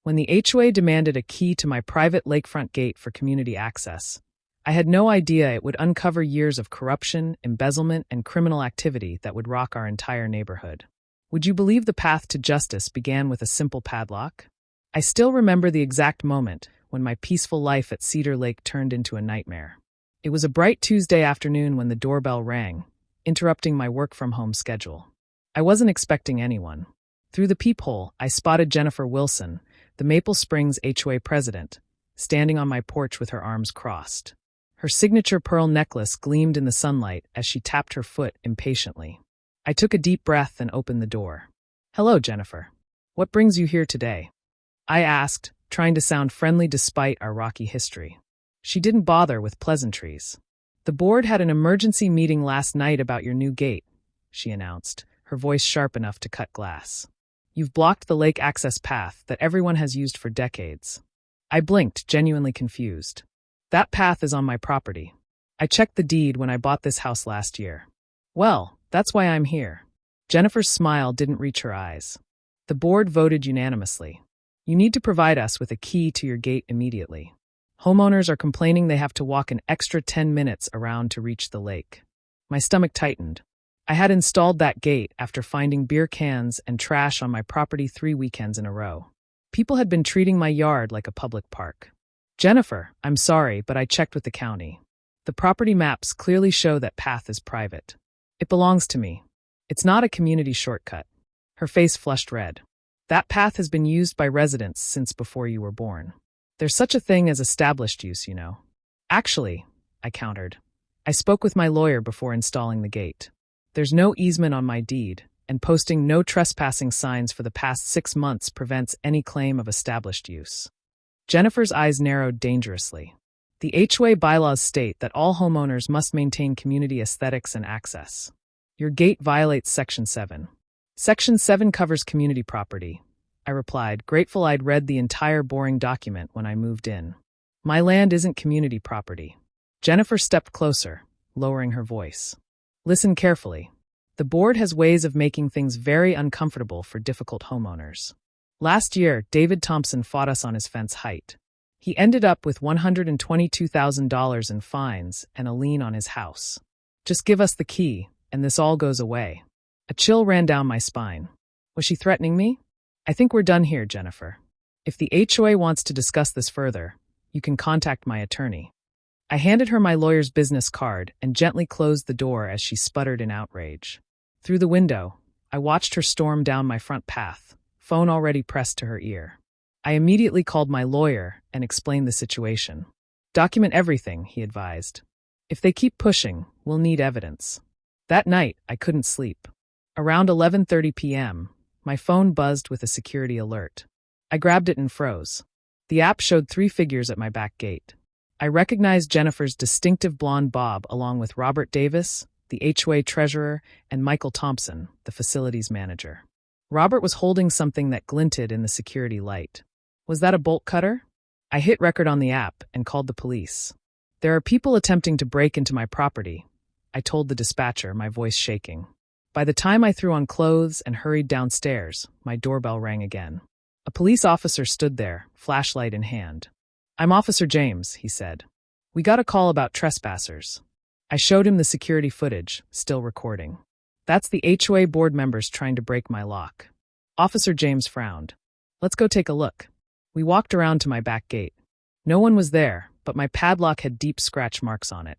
when the HOA demanded a key to my private lakefront gate for community access. I had no idea it would uncover years of corruption, embezzlement, and criminal activity that would rock our entire neighborhood. Would you believe the path to justice began with a simple padlock? I still remember the exact moment when my peaceful life at Cedar Lake turned into a nightmare. It was a bright Tuesday afternoon when the doorbell rang, interrupting my work-from-home schedule. I wasn't expecting anyone. Through the peephole, I spotted Jennifer Wilson, the Maple Springs HOA president, standing on my porch with her arms crossed. Her signature pearl necklace gleamed in the sunlight as she tapped her foot impatiently. I took a deep breath and opened the door. "Hello, Jennifer. What brings you here today?" I asked, trying to sound friendly despite our rocky history. She didn't bother with pleasantries. "The board had an emergency meeting last night about your new gate," she announced, her voice sharp enough to cut glass. "You've blocked the lake access path that everyone has used for decades." I blinked, genuinely confused. "That path is on my property. I checked the deed when I bought this house last year." "Well, that's why I'm here." Jennifer's smile didn't reach her eyes. "The board voted unanimously. You need to provide us with a key to your gate immediately. Homeowners are complaining they have to walk an extra 10 minutes around to reach the lake." My stomach tightened. I had installed that gate after finding beer cans and trash on my property 3 weekends in a row. People had been treating my yard like a public park. "Jennifer, I'm sorry, but I checked with the county. The property maps clearly show that path is private. It belongs to me. It's not a community shortcut." Her face flushed red. "That path has been used by residents since before you were born. There's such a thing as established use, you know." "Actually," I countered, "I spoke with my lawyer before installing the gate. There's no easement on my deed, and posting no trespassing signs for the past 6 months prevents any claim of established use." Jennifer's eyes narrowed dangerously. "The HOA bylaws state that all homeowners must maintain community aesthetics and access. Your gate violates Section 7. Section 7 covers community property," I replied, grateful I'd read the entire boring document when I moved in. "My land isn't community property." Jennifer stepped closer, lowering her voice. "Listen carefully. The board has ways of making things very uncomfortable for difficult homeowners. Last year, David Thompson fought us on his fence height. He ended up with $122,000 in fines and a lien on his house. Just give us the key, and this all goes away." A chill ran down my spine. Was she threatening me? "I think we're done here, Jennifer. If the HOA wants to discuss this further, you can contact my attorney." I handed her my lawyer's business card and gently closed the door as she sputtered in outrage. Through the window, I watched her storm down my front path, phone already pressed to her ear. I immediately called my lawyer and explained the situation. "Document everything," he advised. "If they keep pushing, we'll need evidence." That night, I couldn't sleep. Around 11:30 p.m., my phone buzzed with a security alert. I grabbed it and froze. The app showed 3 figures at my back gate. I recognized Jennifer's distinctive blonde bob along with Robert Davis, the HOA treasurer, and Michael Thompson, the facilities manager. Robert was holding something that glinted in the security light. Was that a bolt cutter? I hit record on the app and called the police. "There are people attempting to break into my property," I told the dispatcher, my voice shaking. By the time I threw on clothes and hurried downstairs, my doorbell rang again. A police officer stood there, flashlight in hand. "I'm Officer James," he said. "We got a call about trespassers." I showed him the security footage, still recording. "That's the HOA board members trying to break my lock." Officer James frowned. "Let's go take a look." We walked around to my back gate. No one was there, but my padlock had deep scratch marks on it.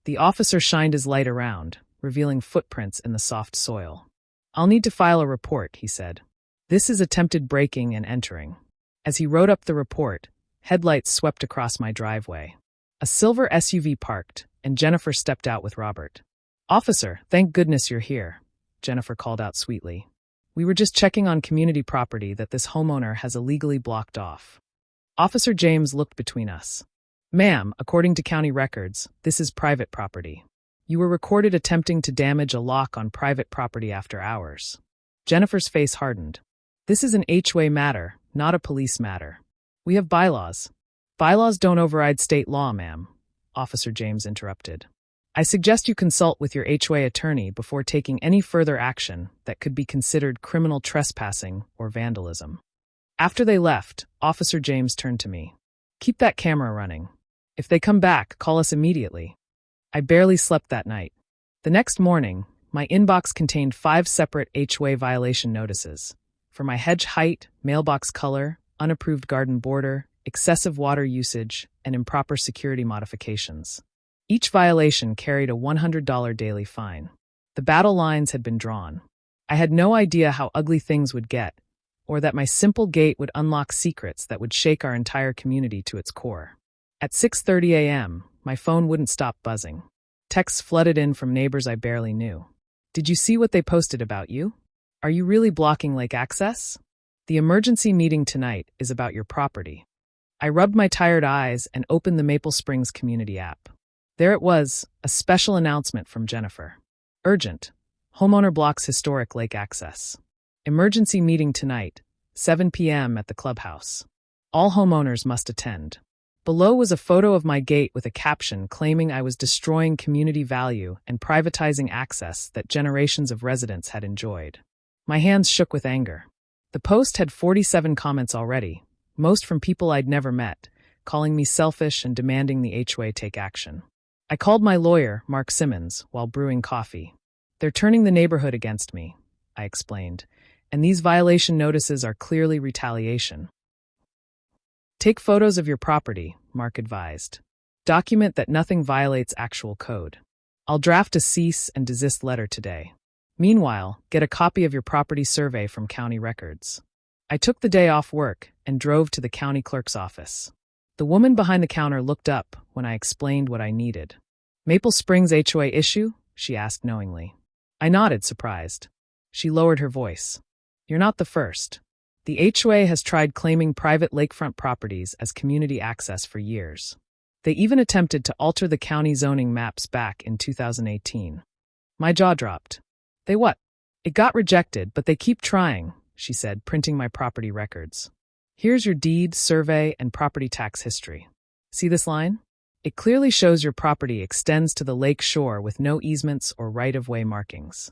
The officer shined his light around, revealing footprints in the soft soil. "I'll need to file a report," he said. "This is attempted breaking and entering." As he wrote up the report, headlights swept across my driveway. A silver SUV parked, and Jennifer stepped out with Robert. "Officer, thank goodness you're here," Jennifer called out sweetly. "We were just checking on community property that this homeowner has illegally blocked off." Officer James looked between us. "Ma'am, according to county records, this is private property. You were recorded attempting to damage a lock on private property after hours." Jennifer's face hardened. "This is an HOA matter, not a police matter. We have bylaws." "Bylaws don't override state law, ma'am," Officer James interrupted. "I suggest you consult with your HOA attorney before taking any further action that could be considered criminal trespassing or vandalism." After they left, Officer James turned to me. "Keep that camera running. If they come back, call us immediately." I barely slept that night. The next morning, my inbox contained 5 separate HOA violation notices. For my hedge height, mailbox color, unapproved garden border, excessive water usage, and improper security modifications. Each violation carried a $100 daily fine. The battle lines had been drawn. I had no idea how ugly things would get, or that my simple gate would unlock secrets that would shake our entire community to its core. At 6:30 a.m., my phone wouldn't stop buzzing. Texts flooded in from neighbors I barely knew. "Did you see what they posted about you? Are you really blocking lake access? The emergency meeting tonight is about your property." I rubbed my tired eyes and opened the Maple Springs community app. There it was, a special announcement from Jennifer. "Urgent. Homeowner blocks historic lake access. Emergency meeting tonight, 7 p.m. at the clubhouse. All homeowners must attend." Below was a photo of my gate with a caption claiming I was destroying community value and privatizing access that generations of residents had enjoyed. My hands shook with anger. The post had 47 comments already, most from people I'd never met, calling me selfish and demanding the HOA take action. I called my lawyer, Mark Simmons, while brewing coffee. "They're turning the neighborhood against me," I explained, "and these violation notices are clearly retaliation." "Take photos of your property," Mark advised. "Document that nothing violates actual code. I'll draft a cease and desist letter today. Meanwhile, get a copy of your property survey from county records." I took the day off work and drove to the county clerk's office. The woman behind the counter looked up when I explained what I needed. "Maple Springs HOA issue?" she asked knowingly. I nodded, surprised. She lowered her voice. "You're not the first. The HOA has tried claiming private lakefront properties as community access for years. They even attempted to alter the county zoning maps back in 2018. My jaw dropped. "They what?" "It got rejected, but they keep trying," she said, printing my property records. "Here's your deed, survey, and property tax history. See this line? It clearly shows your property extends to the lake shore with no easements or right-of-way markings."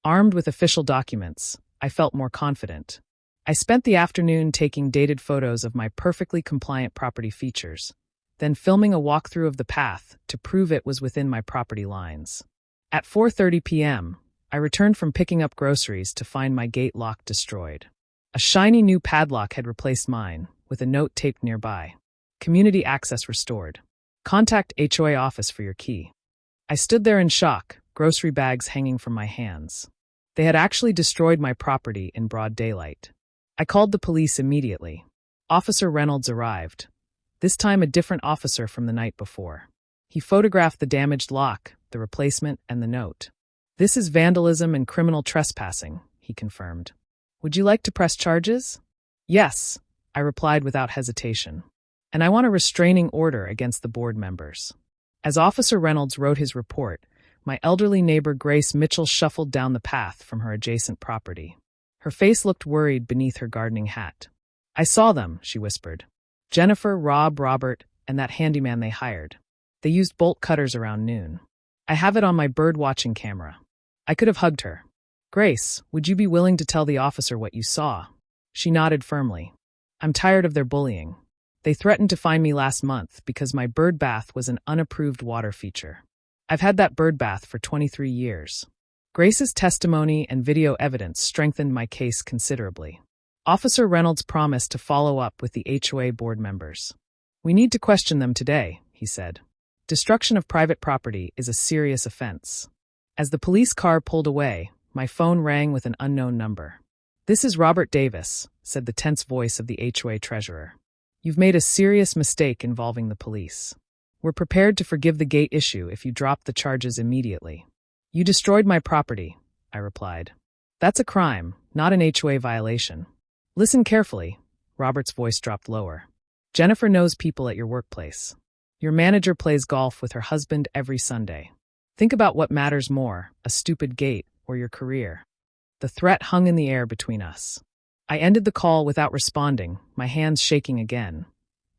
Armed with official documents, I felt more confident. I spent the afternoon taking dated photos of my perfectly compliant property features, then filming a walkthrough of the path to prove it was within my property lines. At 4:30 p.m., I returned from picking up groceries to find my gate lock destroyed. A shiny new padlock had replaced mine, with a note taped nearby. "Community access restored. Contact HOA office for your key." I stood there in shock, grocery bags hanging from my hands. They had actually destroyed my property in broad daylight. I called the police immediately. Officer Reynolds arrived, this time a different officer from the night before. He photographed the damaged lock, the replacement, and the note. "This is vandalism and criminal trespassing," he confirmed. "Would you like to press charges?" "Yes," I replied without hesitation. "And I want a restraining order against the board members." As Officer Reynolds wrote his report, my elderly neighbor Grace Mitchell shuffled down the path from her adjacent property. Her face looked worried beneath her gardening hat. "I saw them," she whispered. "Jennifer, Rob, Robert, and that handyman they hired. They used bolt cutters around noon. I have it on my bird-watching camera." I could have hugged her. "Grace, would you be willing to tell the officer what you saw?" She nodded firmly. "I'm tired of their bullying. They threatened to fine me last month because my bird bath was an unapproved water feature. I've had that bird bath for 23 years. Grace's testimony and video evidence strengthened my case considerably. Officer Reynolds promised to follow up with the HOA board members. "We need to question them today," he said. "Destruction of private property is a serious offense." As the police car pulled away, my phone rang with an unknown number. "This is Robert Davis," said the tense voice of the HOA treasurer. "You've made a serious mistake involving the police. We're prepared to forgive the gate issue if you drop the charges immediately." "You destroyed my property," I replied. "That's a crime, not an HOA violation." "Listen carefully." Robert's voice dropped lower. "Jennifer knows people at your workplace. Your manager plays golf with her husband every Sunday. Think about what matters more, a stupid gate or your career." The threat hung in the air between us. I ended the call without responding, my hands shaking again,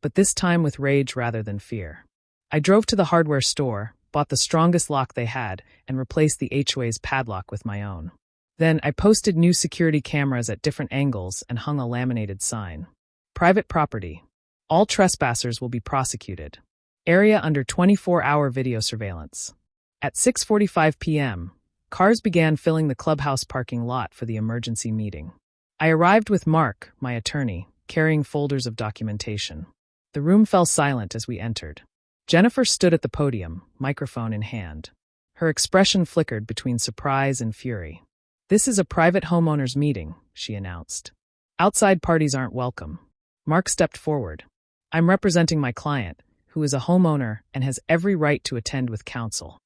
but this time with rage rather than fear. I drove to the hardware store, bought the strongest lock they had, and replaced the HOA's padlock with my own. Then I posted new security cameras at different angles and hung a laminated sign. Private property. All trespassers will be prosecuted. Area under 24-hour video surveillance. At 6:45 p.m., cars began filling the clubhouse parking lot for the emergency meeting. I arrived with Mark, my attorney, carrying folders of documentation. The room fell silent as we entered. Jennifer stood at the podium, microphone in hand. Her expression flickered between surprise and fury. "This is a private homeowners meeting," she announced. "Outside parties aren't welcome." Mark stepped forward. "I'm representing my client, who is a homeowner and has every right to attend with counsel."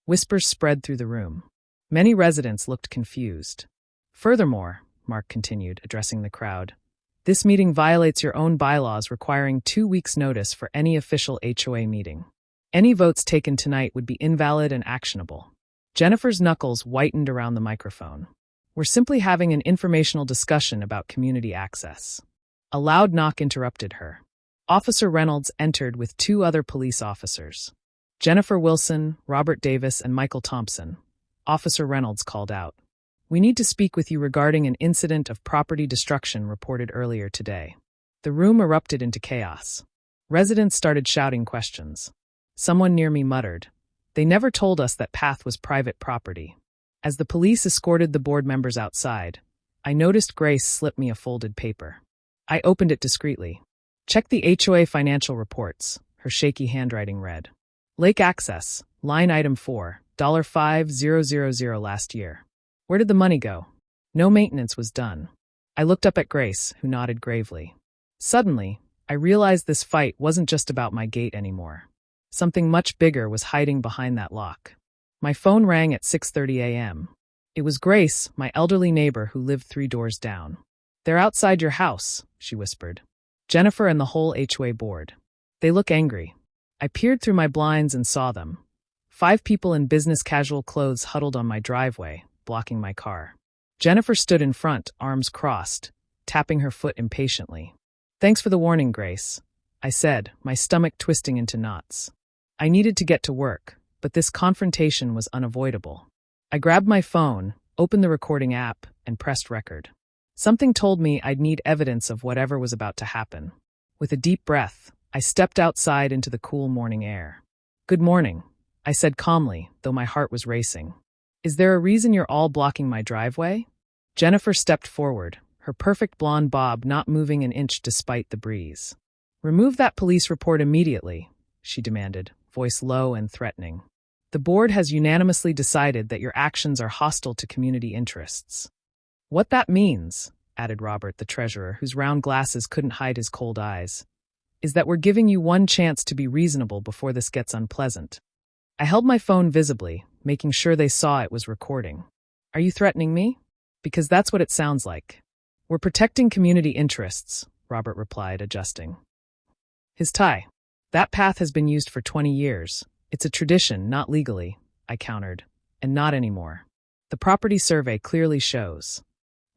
Whispers spread through the room. Many residents looked confused. "Furthermore," Mark continued, addressing the crowd, "this meeting violates your own bylaws requiring 2 weeks' notice for any official HOA meeting. Any votes taken tonight would be invalid and actionable." Jennifer's knuckles whitened around the microphone. "We're simply having an informational discussion about community access." A loud knock interrupted her. Officer Reynolds entered with 2 other police officers. Jennifer Wilson, Robert Davis, and Michael Thompson. Officer Reynolds called out, "We need to speak with you regarding an incident of property destruction reported earlier today." The room erupted into chaos. Residents started shouting questions. Someone near me muttered, "They never told us that path was private property." As the police escorted the board members outside, I noticed Grace slip me a folded paper. I opened it discreetly. "Check the HOA financial reports," her shaky handwriting read. "Lake access, line item 4, $5,000 last year. Where did the money go?" "No maintenance was done." I looked up at Grace, who nodded gravely. Suddenly, I realized this fight wasn't just about my gate anymore. Something much bigger was hiding behind that lock. My phone rang at 6:30 a.m. It was Grace, my elderly neighbor who lived 3 doors down. "They're outside your house," she whispered. "Jennifer and the whole HOA board. They look angry." I peered through my blinds and saw them. 5 people in business casual clothes huddled on my driveway, blocking my car. Jennifer stood in front, arms crossed, tapping her foot impatiently. "Thanks for the warning, Grace," I said, my stomach twisting into knots. I needed to get to work, but this confrontation was unavoidable. I grabbed my phone, opened the recording app, and pressed record. Something told me I'd need evidence of whatever was about to happen. With a deep breath, I stepped outside into the cool morning air. "Good morning," I said calmly, though my heart was racing. "Is there a reason you're all blocking my driveway?" Jennifer stepped forward, her perfect blonde bob not moving an inch despite the breeze. "Remove that police report immediately," she demanded, voice low and threatening. "The board has unanimously decided that your actions are hostile to community interests." "What that means," added Robert, the treasurer, whose round glasses couldn't hide his cold eyes, "is that we're giving you one chance to be reasonable before this gets unpleasant." I held my phone visibly, making sure they saw it was recording. "Are you threatening me?" "Because that's what it sounds like." "We're protecting community interests," Robert replied, adjusting his tie. "That path has been used for 20 years. It's a tradition, not legally," I countered. "And not anymore. The property survey clearly shows."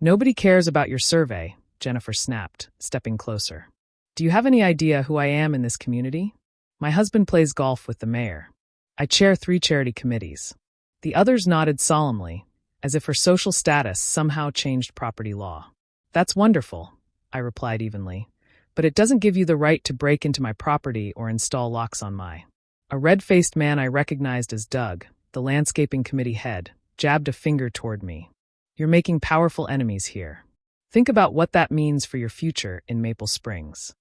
"Nobody cares about your survey," Jennifer snapped, stepping closer. "Do you have any idea who I am in this community?" "My husband plays golf with the mayor. I chair 3 charity committees." The others nodded solemnly, as if her social status somehow changed property law. "That's wonderful," I replied evenly, "but it doesn't give you the right to break into my property or install locks on my." A red-faced man I recognized as Doug, the landscaping committee head, jabbed a finger toward me. "You're making powerful enemies here. Think about what that means for your future in Maple Springs."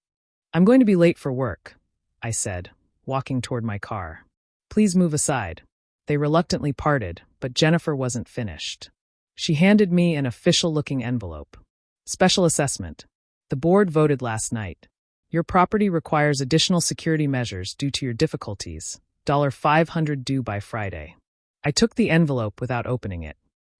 "I'm going to be late for work," I said, walking toward my car. "Please move aside." They reluctantly parted, but Jennifer wasn't finished. She handed me an official-looking envelope. "Special assessment. The board voted last night. Your property requires additional security measures due to your difficulties. $500 due by Friday." I took the envelope without opening it.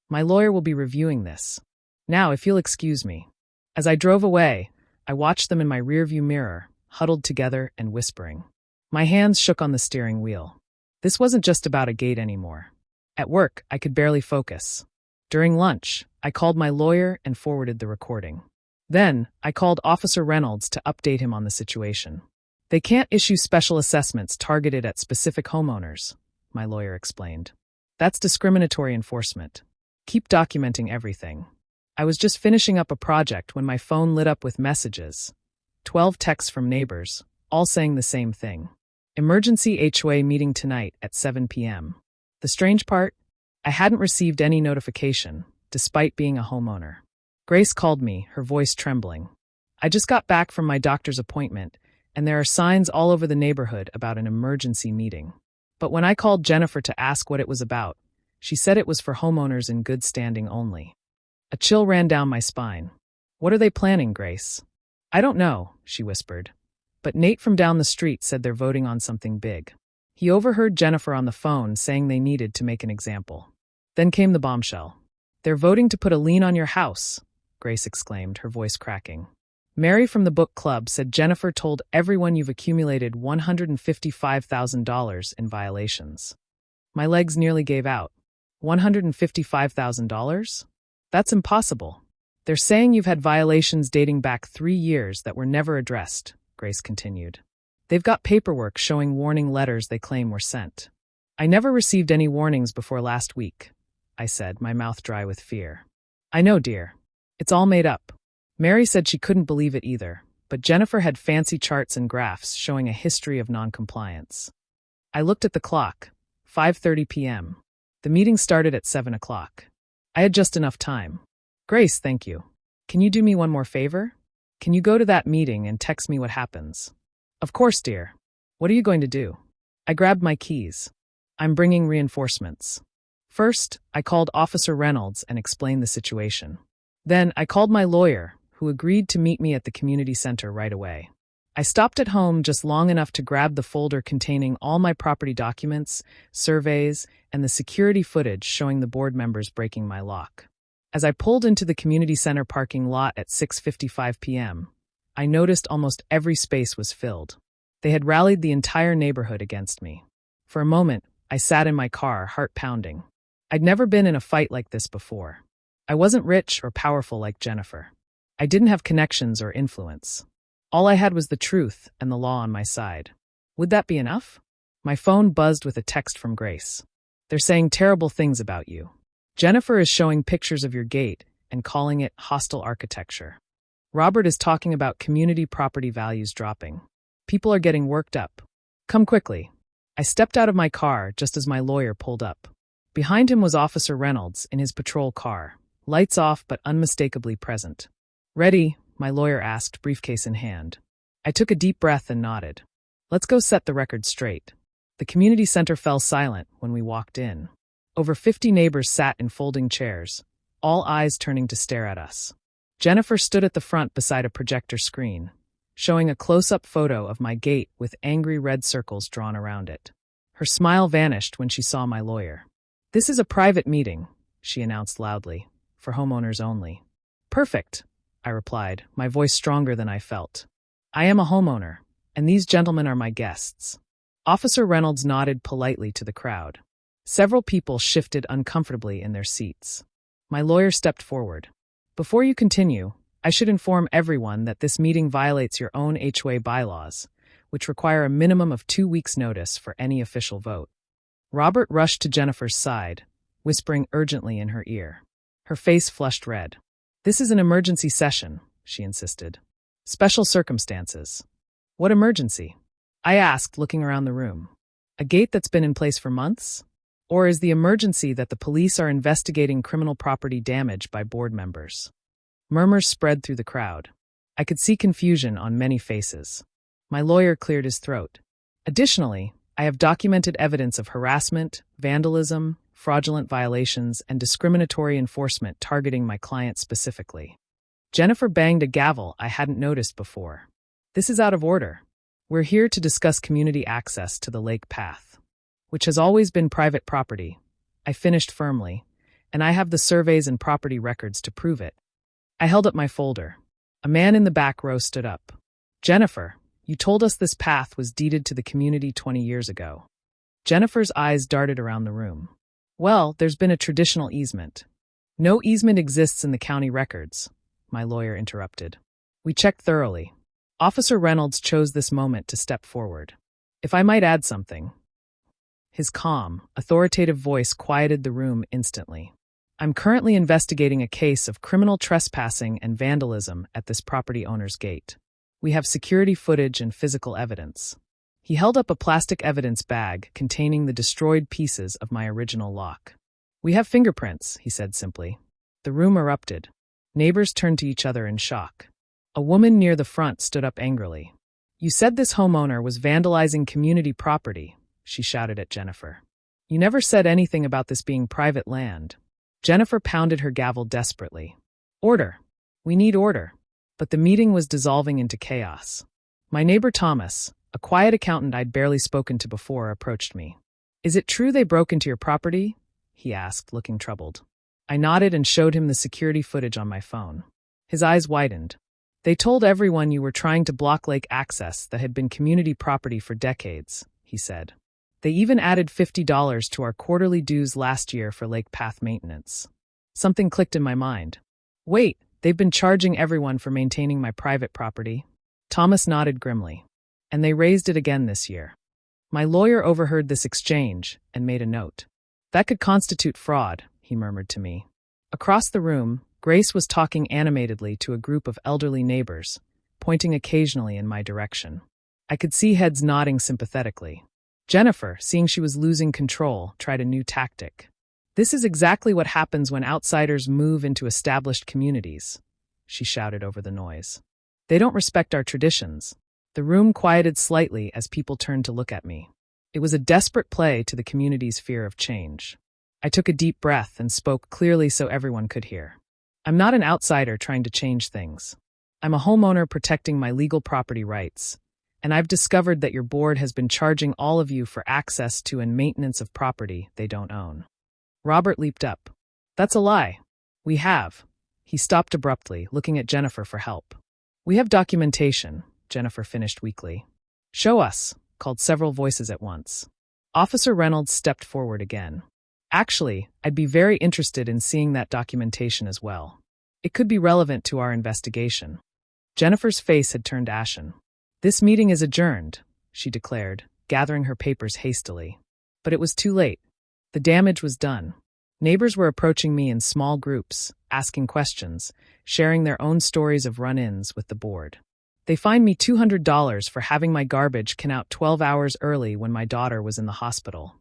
"My lawyer will be reviewing this. Now, if you'll excuse me." As I drove away, I watched them in my rearview mirror, huddled together and whispering. My hands shook on the steering wheel. This wasn't just about a gate anymore. At work, I could barely focus. During lunch, I called my lawyer and forwarded the recording. Then, I called Officer Reynolds to update him on the situation. "They can't issue special assessments targeted at specific homeowners," my lawyer explained. "That's discriminatory enforcement. Keep documenting everything. I was just finishing up a project when my phone lit up with messages. 12 texts from neighbors, all saying the same thing. Emergency HOA meeting tonight at 7 p.m. The strange part? I hadn't received any notification, despite being a homeowner. Grace called me, her voice trembling. I just got back from my doctor's appointment, and there are signs all over the neighborhood about an emergency meeting. But when I called Jennifer to ask what it was about, she said it was for homeowners in good standing only. A chill ran down my spine. What are they planning, Grace? I don't know, she whispered. But Nate from down the street said they're voting on something big. He overheard Jennifer on the phone saying they needed to make an example. Then came the bombshell. They're voting to put a lien on your house, Grace exclaimed, her voice cracking. Mary from the book club said Jennifer told everyone you've accumulated $155,000 in violations. My legs nearly gave out. $155,000? That's impossible. They're saying you've had violations dating back 3 years that were never addressed, Grace continued. They've got paperwork showing warning letters they claim were sent. I never received any warnings before last week, I said, my mouth dry with fear. I know, dear. It's all made up. Mary said she couldn't believe it either, but Jennifer had fancy charts and graphs showing a history of noncompliance. I looked at the clock. 5:30 p.m. The meeting started at 7 o'clock. I had just enough time. Grace, thank you. Can you do me one more favor? Can you go to that meeting and text me what happens? Of course, dear. What are you going to do? I grabbed my keys. I'm bringing reinforcements. First, I called Officer Reynolds and explained the situation. Then, I called my lawyer, who agreed to meet me at the community center right away. I stopped at home just long enough to grab the folder containing all my property documents, surveys, and the security footage showing the board members breaking my lock. As I pulled into the community center parking lot at 6:55 p.m., I noticed almost every space was filled. They had rallied the entire neighborhood against me. For a moment, I sat in my car, heart pounding. I'd never been in a fight like this before. I wasn't rich or powerful like Jennifer. I didn't have connections or influence. All I had was the truth and the law on my side. Would that be enough? My phone buzzed with a text from Grace. They're saying terrible things about you. Jennifer is showing pictures of your gate and calling it hostile architecture. Robert is talking about community property values dropping. People are getting worked up. Come quickly. I stepped out of my car just as my lawyer pulled up. Behind him was Officer Reynolds in his patrol car, lights off but unmistakably present. Ready? My lawyer asked, briefcase in hand. I took a deep breath and nodded. Let's go set the record straight. The community center fell silent when we walked in. Over 50 neighbors sat in folding chairs, all eyes turning to stare at us. Jennifer stood at the front beside a projector screen, showing a close-up photo of my gate with angry red circles drawn around it. Her smile vanished when she saw my lawyer. This is a private meeting, she announced loudly, for homeowners only. Perfect, I replied, my voice stronger than I felt. I am a homeowner, and these gentlemen are my guests. Officer Reynolds nodded politely to the crowd. Several people shifted uncomfortably in their seats. My lawyer stepped forward. Before you continue, I should inform everyone that this meeting violates your own HOA bylaws, which require a minimum of 2 weeks' notice for any official vote. Robert rushed to Jennifer's side, whispering urgently in her ear. Her face flushed red. This is an emergency session, she insisted. Special circumstances. What emergency? I asked, looking around the room. A gate that's been in place for months? Or is the emergency that the police are investigating criminal property damage by board members? Murmurs spread through the crowd. I could see confusion on many faces. My lawyer cleared his throat. Additionally, I have documented evidence of harassment, vandalism, fraudulent violations, and discriminatory enforcement targeting my client specifically. Jennifer banged a gavel I hadn't noticed before. This is out of order. We're here to discuss community access to the lake path, which has always been private property, I finished firmly, and I have the surveys and property records to prove it. I held up my folder. A man in the back row stood up. Jennifer, you told us this path was deeded to the community 20 years ago. Jennifer's eyes darted around the room. Well, there's been a traditional easement. No easement exists in the county records, my lawyer interrupted. We checked thoroughly. Officer Reynolds chose this moment to step forward. If I might add something. His calm, authoritative voice quieted the room instantly. I'm currently investigating a case of criminal trespassing and vandalism at this property owner's gate. We have security footage and physical evidence. He held up a plastic evidence bag containing the destroyed pieces of my original lock. We have fingerprints, he said simply. The room erupted. Neighbors turned to each other in shock. A woman near the front stood up angrily. You said this homeowner was vandalizing community property, she shouted at Jennifer. You never said anything about this being private land. Jennifer pounded her gavel desperately. Order. We need order. But the meeting was dissolving into chaos. My neighbor Thomas, a quiet accountant I'd barely spoken to before, approached me. Is it true they broke into your property? He asked, looking troubled. I nodded and showed him the security footage on my phone. His eyes widened. They told everyone you were trying to block lake access that had been community property for decades, he said. They even added $50 to our quarterly dues last year for lake path maintenance. Something clicked in my mind. Wait, they've been charging everyone for maintaining my private property? Thomas nodded grimly. And they raised it again this year. My lawyer overheard this exchange and made a note. That could constitute fraud, he murmured to me. Across the room, Grace was talking animatedly to a group of elderly neighbors, pointing occasionally in my direction. I could see heads nodding sympathetically. Jennifer, seeing she was losing control, tried a new tactic. This is exactly what happens when outsiders move into established communities, she shouted over the noise. They don't respect our traditions. The room quieted slightly as people turned to look at me. It was a desperate play to the community's fear of change. I took a deep breath and spoke clearly so everyone could hear. I'm not an outsider trying to change things. I'm a homeowner protecting my legal property rights, and I've discovered that your board has been charging all of you for access to and maintenance of property they don't own. Robert leaped up. That's a lie. We have. He stopped abruptly, looking at Jennifer for help. We have documentation, Jennifer finished weakly. Show us, called several voices at once. Officer Reynolds stepped forward again. Actually, I'd be very interested in seeing that documentation as well. It could be relevant to our investigation. Jennifer's face had turned ashen. This meeting is adjourned, she declared, gathering her papers hastily. But it was too late. The damage was done. Neighbors were approaching me in small groups, asking questions, sharing their own stories of run-ins with the board. They fined me $200 for having my garbage come out 12 hours early when my daughter was in the hospital.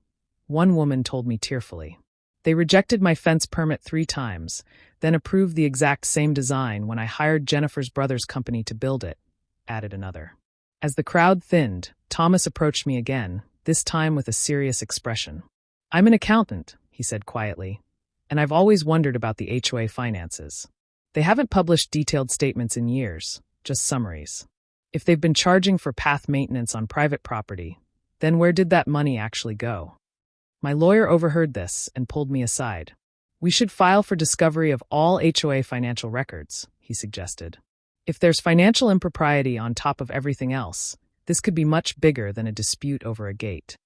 One woman told me tearfully. They rejected my fence permit 3 times, then approved the exact same design when I hired Jennifer's brother's company to build it, added another. As the crowd thinned, Thomas approached me again, this time with a serious expression. I'm an accountant, he said quietly, and I've always wondered about the HOA finances. They haven't published detailed statements in years, just summaries. If they've been charging for path maintenance on private property, then where did that money actually go? My lawyer overheard this and pulled me aside. We should file for discovery of all HOA financial records, he suggested. If there's financial impropriety on top of everything else, this could be much bigger than a dispute over a gate.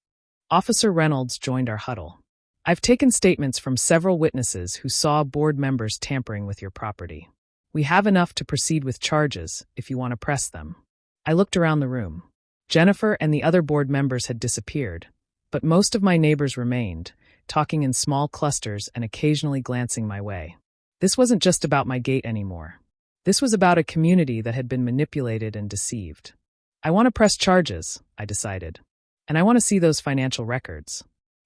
Officer Reynolds joined our huddle. I've taken statements from several witnesses who saw board members tampering with your property. We have enough to proceed with charges if you want to press them. I looked around the room. Jennifer and the other board members had disappeared, but most of my neighbors remained, talking in small clusters and occasionally glancing my way. This wasn't just about my gate anymore. This was about a community that had been manipulated and deceived. I want to press charges, I decided, and I want to see those financial records.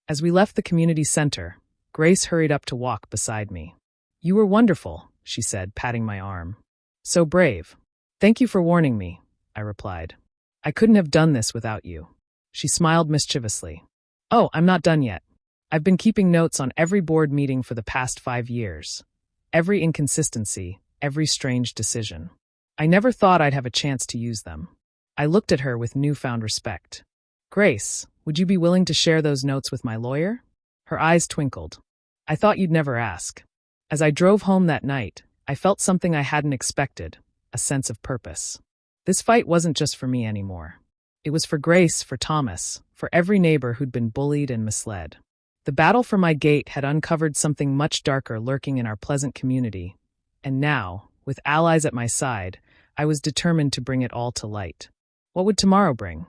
As we left the community center, Grace hurried up to walk beside me. You were wonderful, she said, patting my arm. So brave. Thank you for warning me, I replied. I couldn't have done this without you. She smiled mischievously. Oh, I'm not done yet. I've been keeping notes on every board meeting for the past 5 years. Every inconsistency, every strange decision. I never thought I'd have a chance to use them. I looked at her with newfound respect. Grace, would you be willing to share those notes with my lawyer? Her eyes twinkled. I thought you'd never ask. As I drove home that night, I felt something I hadn't expected, a sense of purpose. This fight wasn't just for me anymore. It was for Grace, for Thomas, for every neighbor who'd been bullied and misled. The battle for my gate had uncovered something much darker lurking in our pleasant community, and now, with allies at my side, I was determined to bring it all to light. What would tomorrow bring?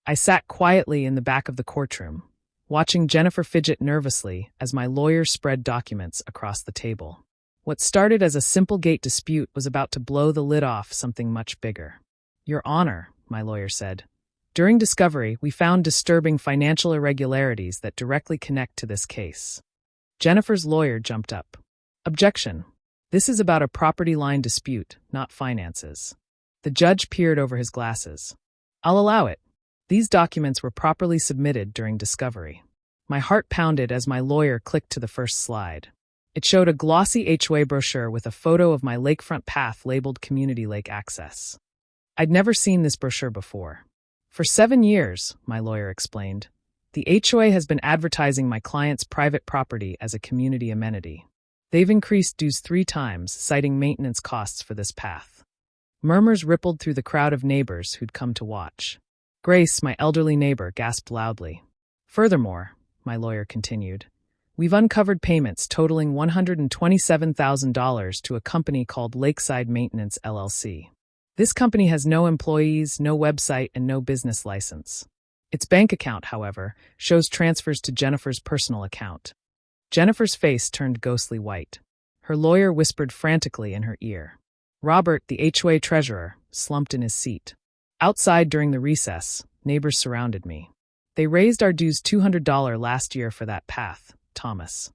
I sat quietly in the back of the courtroom, watching Jennifer fidget nervously as my lawyer spread documents across the table. What started as a simple gate dispute was about to blow the lid off something much bigger. "Your Honor," my lawyer said, "during discovery, we found disturbing financial irregularities that directly connect to this case." Jennifer's lawyer jumped up. "Objection. This is about a property line dispute, not finances." The judge peered over his glasses. "I'll allow it. These documents were properly submitted during discovery." My heart pounded as my lawyer clicked to the first slide. It showed a glossy HOA brochure with a photo of my lakefront path labeled Community Lake Access. I'd never seen this brochure before. "For 7 years," my lawyer explained, "the HOA has been advertising my client's private property as a community amenity. They've increased dues 3 times, citing maintenance costs for this path." Murmurs rippled through the crowd of neighbors who'd come to watch. Grace, my elderly neighbor, gasped loudly. "Furthermore," my lawyer continued, "we've uncovered payments totaling $127,000 to a company called Lakeside Maintenance LLC. This company has no employees, no website, and no business license. Its bank account, however, shows transfers to Jennifer's personal account." Jennifer's face turned ghostly white. Her lawyer whispered frantically in her ear. Robert, the HOA treasurer, slumped in his seat. Outside during the recess, neighbors surrounded me. "They raised our dues $200 last year for that path," Thomas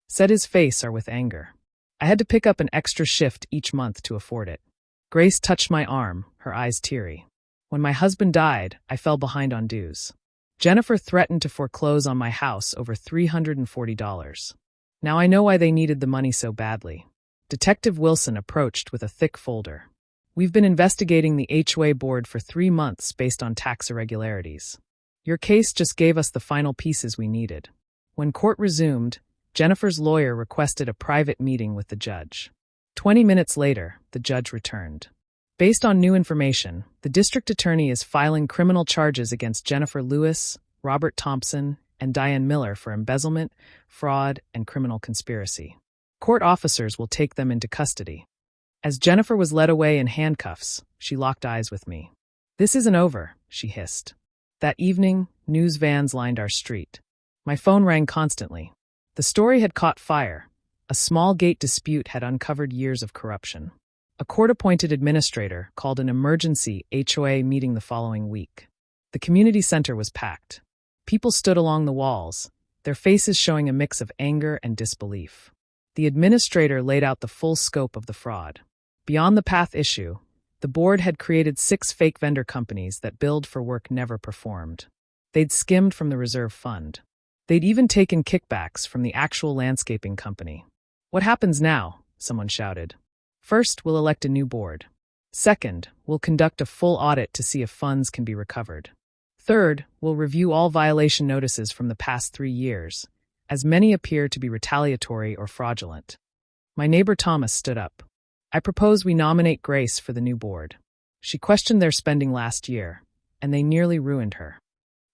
said, his face with anger. "I had to pick up an extra shift each month to afford it." Grace touched my arm, her eyes teary. "When my husband died, I fell behind on dues. Jennifer threatened to foreclose on my house over $340. Now I know why they needed the money so badly." Detective Wilson approached with a thick folder. "We've been investigating the HOA board for 3 months based on tax irregularities. Your case just gave us the final pieces we needed." When court resumed, Jennifer's lawyer requested a private meeting with the judge. 20 minutes later, the judge returned. "Based on new information, the district attorney is filing criminal charges against Jennifer Lewis, Robert Thompson, and Diane Miller for embezzlement, fraud, and criminal conspiracy. Court officers will take them into custody." As Jennifer was led away in handcuffs, she locked eyes with me. "This isn't over," she hissed. That evening, news vans lined our street. My phone rang constantly. The story had caught fire. A small gate dispute had uncovered years of corruption. A court-appointed administrator called an emergency HOA meeting the following week. The community center was packed. People stood along the walls, their faces showing a mix of anger and disbelief. The administrator laid out the full scope of the fraud. Beyond the path issue, the board had created 6 fake vendor companies that billed for work never performed. They'd skimmed from the reserve fund. They'd even taken kickbacks from the actual landscaping company. "What happens now?" someone shouted. "First, we'll elect a new board. Second, we'll conduct a full audit to see if funds can be recovered. Third, we'll review all violation notices from the past 3 years, as many appear to be retaliatory or fraudulent." My neighbor Thomas stood up. "I propose we nominate Grace for the new board. She questioned their spending last year, and they nearly ruined her."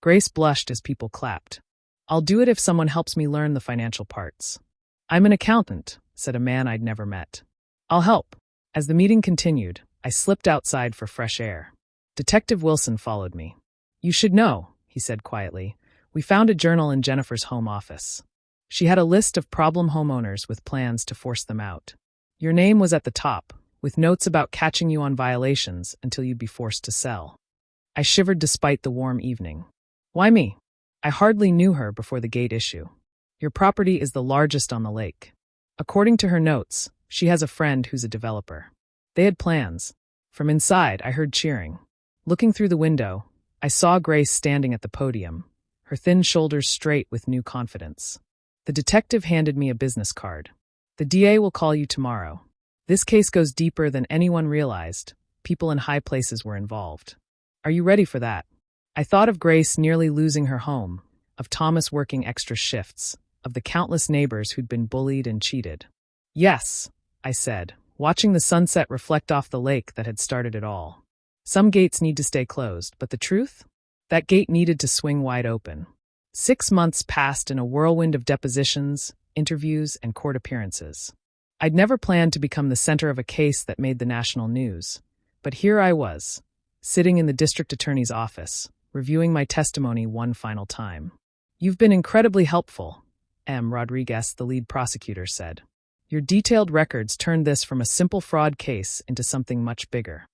Grace blushed as people clapped. "I'll do it if someone helps me learn the financial parts." "I'm an accountant," said a man I'd never met. "I'll help." As the meeting continued, I slipped outside for fresh air. Detective Wilson followed me. "You should know," he said quietly. "We found a journal in Jennifer's home office. She had a list of problem homeowners with plans to force them out. Your name was at the top, with notes about catching you on violations until you'd be forced to sell." I shivered despite the warm evening. "Why me?" I hardly knew her before the gate issue. "Your property is the largest on the lake." According to her notes, she has a friend who's a developer. They had plans. From inside, I heard cheering. Looking through the window, I saw Grace standing at the podium, her thin shoulders straight with new confidence. The detective handed me a business card. "The DA will call you tomorrow. This case goes deeper than anyone realized. People in high places were involved. Are you ready for that?" I thought of Grace nearly losing her home, of Thomas working extra shifts, of the countless neighbors who'd been bullied and cheated. "Yes," I said, watching the sunset reflect off the lake that had started it all. "Some gates need to stay closed, but the truth? That gate needed to swing wide open." 6 months passed in a whirlwind of depositions, interviews, and court appearances. I'd never planned to become the center of a case that made the national news, but here I was, sitting in the district attorney's office, reviewing my testimony one final time. You've been incredibly helpful, M. Rodriguez, the lead prosecutor, said. Your detailed records turned this from a simple fraud case into something much bigger.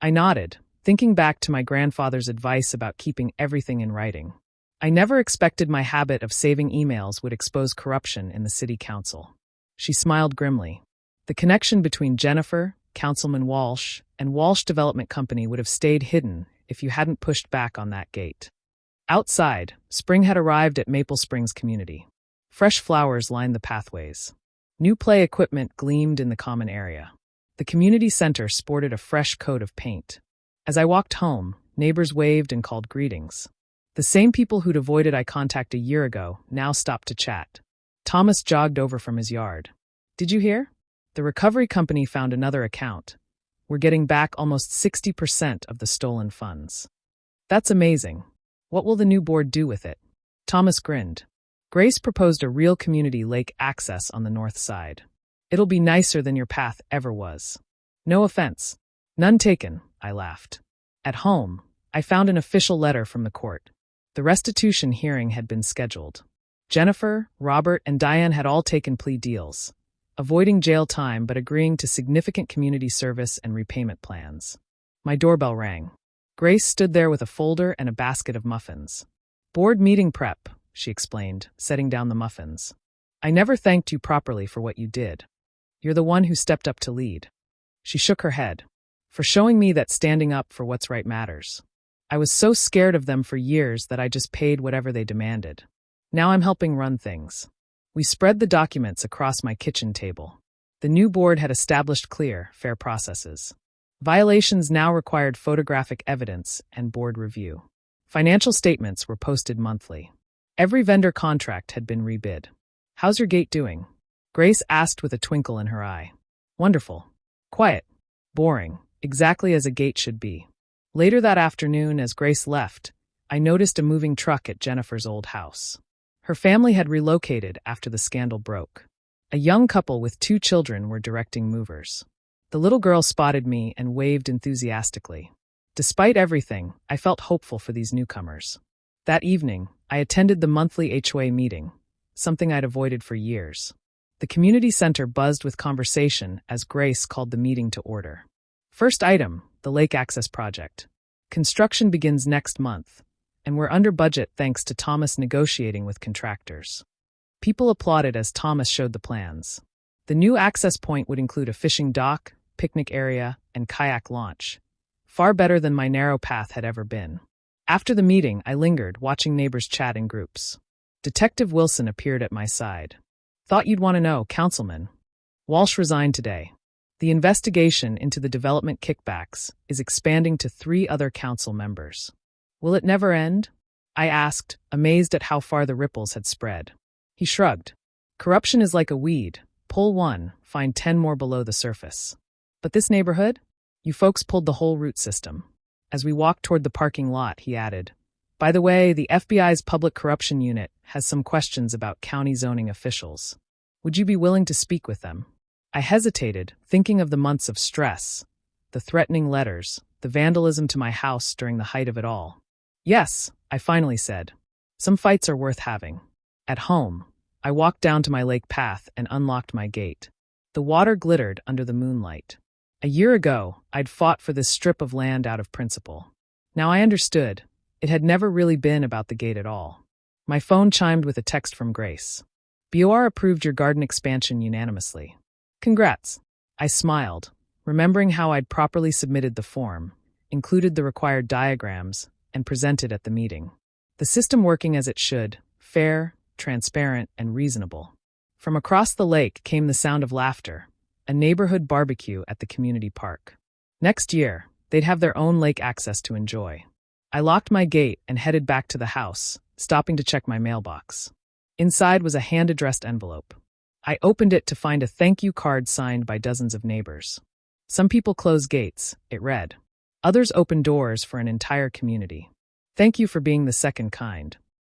I nodded, thinking back to my grandfather's advice about keeping everything in writing. I never expected my habit of saving emails would expose corruption in the city council. She smiled grimly. The connection between Jennifer, Councilman Walsh, and Walsh Development Company would have stayed hidden if you hadn't pushed back on that gate. Outside, spring had arrived at Maple Springs community. Fresh flowers lined the pathways. New play equipment gleamed in the common area. The community center sported a fresh coat of paint. As I walked home, neighbors waved and called greetings. The same people who'd avoided eye contact a year ago now stopped to chat. Thomas jogged over from his yard. Did you hear? The recovery company found another account. We're getting back almost 60% of the stolen funds. That's amazing. What will the new board do with it? Thomas grinned. Grace proposed a real community lake access on the north side. It'll be nicer than your path ever was. No offense. None taken, I laughed. At home, I found an official letter from the court. The restitution hearing had been scheduled. Jennifer, Robert, and Diane had all taken plea deals, avoiding jail time but agreeing to significant community service and repayment plans. My doorbell rang. Grace stood there with a folder and a basket of muffins. Board meeting prep, she explained, setting down the muffins. I never thanked you properly for what you did. You're the one who stepped up to lead. She shook her head. For showing me that standing up for what's right matters. I was so scared of them for years that I just paid whatever they demanded. Now I'm helping run things. We spread the documents across my kitchen table. The new board had established clear, fair processes. Violations now required photographic evidence and board review. Financial statements were posted monthly. Every vendor contract had been rebid. How's your gate doing? Grace asked with a twinkle in her eye. Wonderful. Quiet. Boring. Exactly as a gate should be. Later that afternoon, as Grace left, I noticed a moving truck at Jennifer's old house. Her family had relocated after the scandal broke. A young couple with 2 children were directing movers. The little girl spotted me and waved enthusiastically. Despite everything, I felt hopeful for these newcomers. That evening, I attended the monthly HOA meeting, something I'd avoided for years. The community center buzzed with conversation as Grace called the meeting to order. First item, the lake access project. Construction begins next month, and we're under budget thanks to Thomas negotiating with contractors. People applauded as Thomas showed the plans. The new access point would include a fishing dock, picnic area, and kayak launch. Far better than my narrow path had ever been. After the meeting, I lingered, watching neighbors chat in groups. Detective Wilson appeared at my side. Thought you'd want to know, Councilman. Walsh resigned today. The investigation into the development kickbacks is expanding to 3 other council members. Will it never end? I asked, amazed at how far the ripples had spread. He shrugged. Corruption is like a weed. Pull one, find 10 more below the surface. But this neighborhood? You folks pulled the whole root system. As we walked toward the parking lot, he added, by the way, the FBI's Public Corruption Unit has some questions about county zoning officials. Would you be willing to speak with them? I hesitated, thinking of the months of stress, the threatening letters, the vandalism to my house during the height of it all. Yes, I finally said. Some fights are worth having. At home, I walked down to my lake path and unlocked my gate. The water glittered under the moonlight. A year ago, I'd fought for this strip of land out of principle. Now I understood. It had never really been about the gate at all. My phone chimed with a text from Grace. BOR approved your garden expansion unanimously. Congrats. I smiled, remembering how I'd properly submitted the form, included the required diagrams, and presented at the meeting. The system working as it should, fair, transparent, and reasonable. From across the lake came the sound of laughter, a neighborhood barbecue at the community park. Next year, they'd have their own lake access to enjoy. I locked my gate and headed back to the house, stopping to check my mailbox. Inside was a hand-addressed envelope. I opened it to find a thank you card signed by dozens of neighbors. Some people close gates, it read. Others open doors for an entire community. Thank you for being the second kind.